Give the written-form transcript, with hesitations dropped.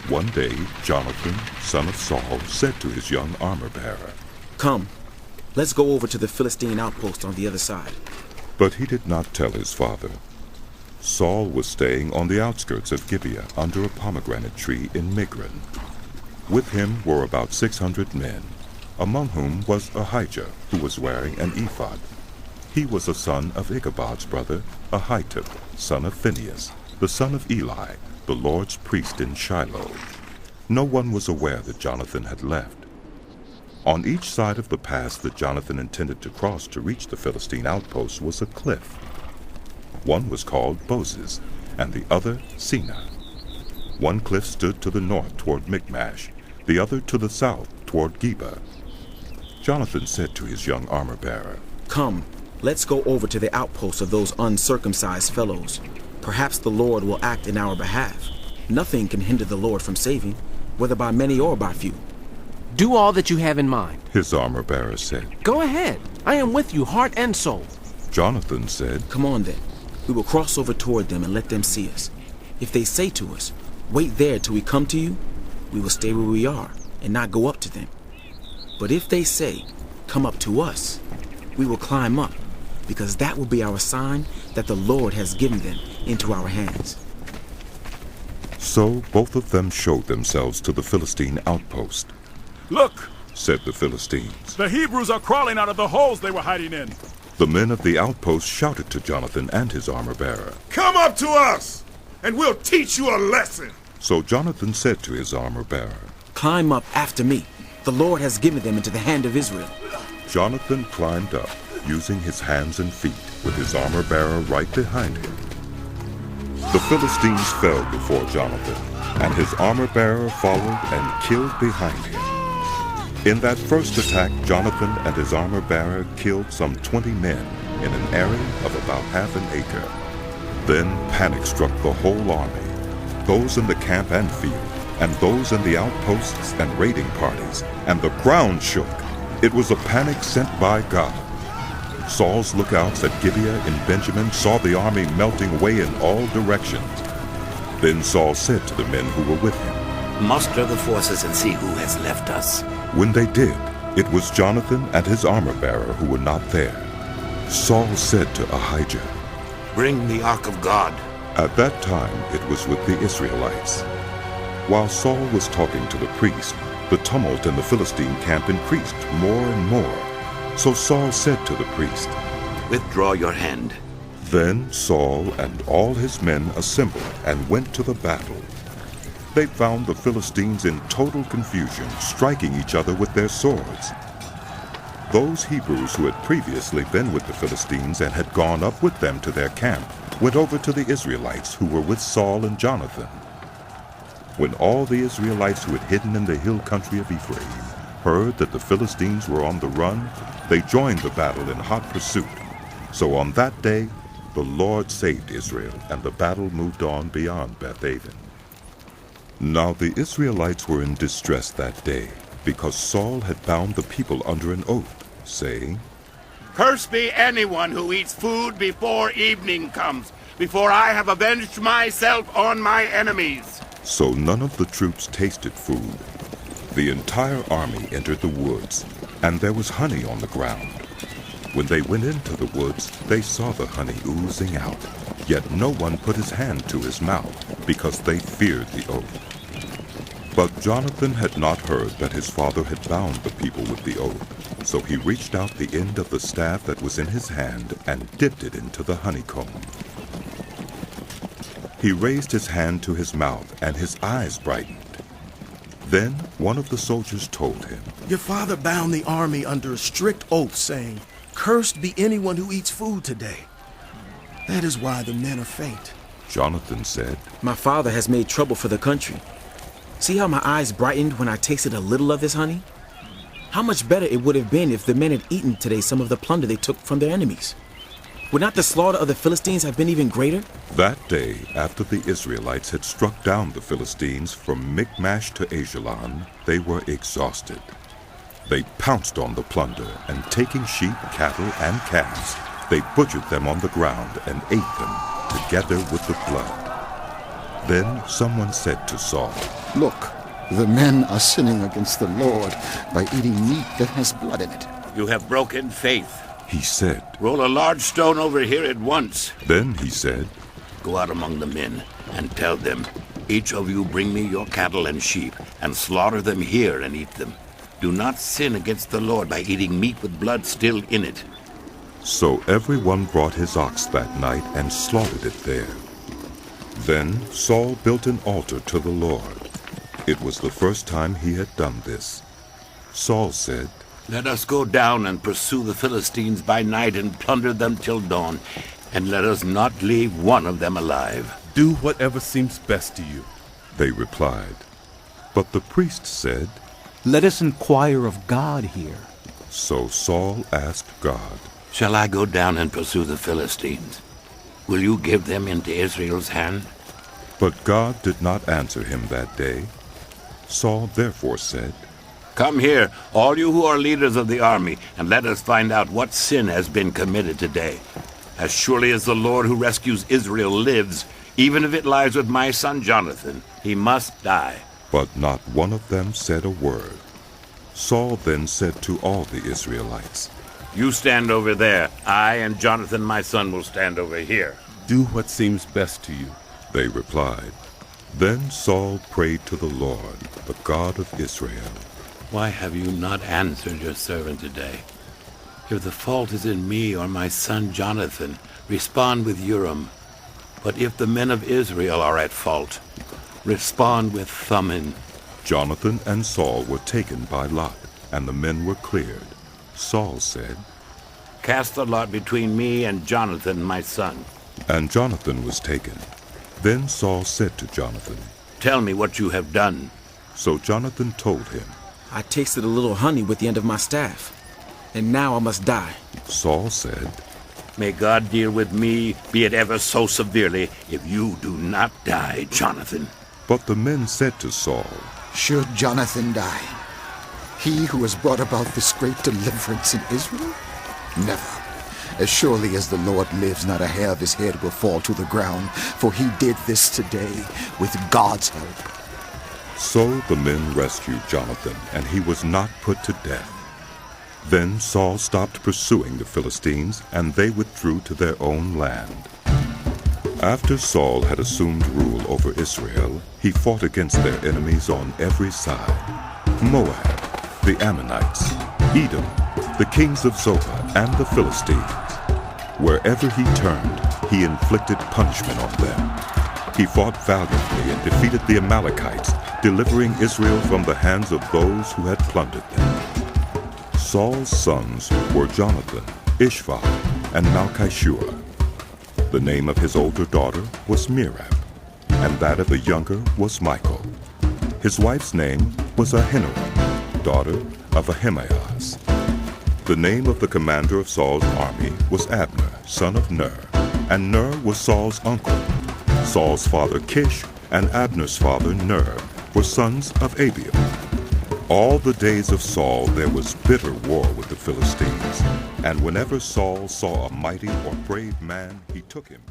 One day, Jonathan, son of Saul, said to his young armor-bearer, "Come, let's go over to the Philistine outpost on the other side." But he did not tell his father. Saul was staying on the outskirts of Gibeah under a pomegranate tree in Migron. With him were about 600 men, among whom was Ahijah, who was wearing an ephod. He was a son of Ichabod's brother, Ahitub, son of Phinehas, the son of Eli, the Lord's priest in Shiloh. No one was aware that Jonathan had left. On each side of the pass that Jonathan intended to cross to reach the Philistine outpost was a cliff. One was called Bozez, and the other Seneh. One cliff stood to the north toward Micmash, the other to the south toward Geba. Jonathan said to his young armor-bearer, "Come, let's go over to the outpost of those uncircumcised fellows. Perhaps the Lord will act in our behalf. Nothing can hinder the Lord from saving, whether by many or by few." "Do all that you have in mind," his armor-bearer said. "Go ahead. I am with you, heart and soul." Jonathan said, "Come on then. We will cross over toward them and let them see us. If they say to us, 'Wait there till we come to you,' we will stay where we are and not go up to them. But if they say, 'Come up to us,' we will climb up, because that will be our sign that the Lord has given them into our hands." So both of them showed themselves to the Philistine outpost. "Look," said the Philistines. "the Hebrews are crawling out of the holes they were hiding in." The men of the outpost shouted to Jonathan and his armor-bearer, "Come up to us, and we'll teach you a lesson." So Jonathan said to his armor-bearer, "Climb up after me. The Lord has given them into the hand of Israel." Jonathan climbed up, using his hands and feet, with his armor-bearer right behind him. The Philistines fell before Jonathan, and his armor-bearer followed and killed behind him. In that first attack, Jonathan and his armor-bearer killed some 20 men in an area of about half an acre. Then panic struck the whole army, those in the camp and field, and those in the outposts and raiding parties, and the ground shook. It was a panic sent by God. Saul's lookouts at Gibeah in Benjamin saw the army melting away in all directions. Then Saul said to the men who were with him, "Muster the forces and see who has left us." When they did, it was Jonathan and his armor-bearer who were not there. Saul said to Ahijah, "Bring the ark of God." At that time it was with the Israelites. While Saul was talking to the priest, the tumult in the Philistine camp increased more and more. So Saul said to the priest, "Withdraw your hand." Then Saul and all his men assembled and went to the battle. They found the Philistines in total confusion, striking each other with their swords. Those Hebrews who had previously been with the Philistines and had gone up with them to their camp went over to the Israelites who were with Saul and Jonathan. When all the Israelites who had hidden in the hill country of Ephraim heard that the Philistines were on the run, they joined the battle in hot pursuit. So on that day, the Lord saved Israel, and the battle moved on beyond Beth-aven. Now the Israelites were in distress that day, because Saul had bound the people under an oath, saying, "Cursed be anyone who eats food before evening comes, before I have avenged myself on my enemies." So none of the troops tasted food. The entire army entered the woods, and there was honey on the ground. When they went into the woods, they saw the honey oozing out, yet no one put his hand to his mouth, because they feared the oath. But Jonathan had not heard that his father had bound the people with the oath, so he reached out the end of the staff that was in his hand and dipped it into the honeycomb. He raised his hand to his mouth, and his eyes brightened. Then one of the soldiers told him, "Your father bound the army under a strict oath, saying, 'Cursed be anyone who eats food today.' That is why the men are faint." Jonathan said, "My father has made trouble for the country. See how my eyes brightened when I tasted a little of this honey? How much better it would have been if the men had eaten today some of the plunder they took from their enemies. Would not the slaughter of the Philistines have been even greater?" That day, after the Israelites had struck down the Philistines from Micmash to Aijalon, they were exhausted. They pounced on the plunder, and taking sheep, cattle, and calves, they butchered them on the ground and ate them, together with the blood. Then someone said to Saul, Look, the men are sinning against the Lord by eating meat that has blood in it. You have broken faith. He said. Roll a large stone over here at once. Then he said, Go out among the men and tell them, each of you bring me your cattle and sheep, and slaughter them here and eat them. Do not sin against the Lord by eating meat with blood still in it. So everyone brought his ox that night and slaughtered it there. Then Saul built an altar to the Lord. It was the first time he had done this. Saul said, Let us go down and pursue the Philistines by night and plunder them till dawn, and let us not leave one of them alive. Do whatever seems best to you. They replied. But the priest said, Let us inquire of God here. So Saul asked God, Shall I go down and pursue the Philistines? Will you give them into Israel's hand? But God did not answer him that day. Saul therefore said, Come here, all you who are leaders of the army, and let us find out what sin has been committed today. As surely as the Lord who rescues Israel lives, even if it lies with my son Jonathan, he must die. But not one of them said a word. Saul then said to all the Israelites, You stand over there. I and Jonathan my son will stand over here. Do what seems best to you. They replied. Then Saul prayed to the Lord, the God of Israel. Why have you not answered your servant today? If the fault is in me or my son Jonathan, respond with Urim. But if the men of Israel are at fault, respond with Thummim. Jonathan and Saul were taken by lot, and the men were cleared. Saul said, Cast the lot between me and Jonathan my son. And Jonathan was taken. Then Saul said to Jonathan, Tell me what you have done. So Jonathan told him, I tasted a little honey with the end of my staff, and now I must die. Saul said, May God deal with me, be it ever so severely, if you do not die, Jonathan. But the men said to Saul, Should Jonathan die? He who has brought about this great deliverance in Israel? Never. As surely as the Lord lives, not a hair of his head will fall to the ground, for he did this today with God's help. So the men rescued Jonathan, and he was not put to death. Then Saul stopped pursuing the Philistines, and they withdrew to their own land. After Saul had assumed rule over Israel, he fought against their enemies on every side: Moab, the Ammonites, Edom, the kings of Zobah, and the Philistines. Wherever he turned, he inflicted punishment on them. He fought valiantly and defeated the Amalekites, delivering Israel from the hands of those who had plundered them. Saul's sons were Jonathan, Ichabod, and Malchishua. The name of his older daughter was Merab, and that of the younger was Michal. His wife's name was Ahinoam, daughter of Ahimaaz. The name of the commander of Saul's army was Abner, son of Ner, and Ner was Saul's uncle. Saul's father Kish and Abner's father Ner were sons of Abiel. All the days of Saul there was bitter war with the Philistines, and whenever Saul saw a mighty or brave man, he took him.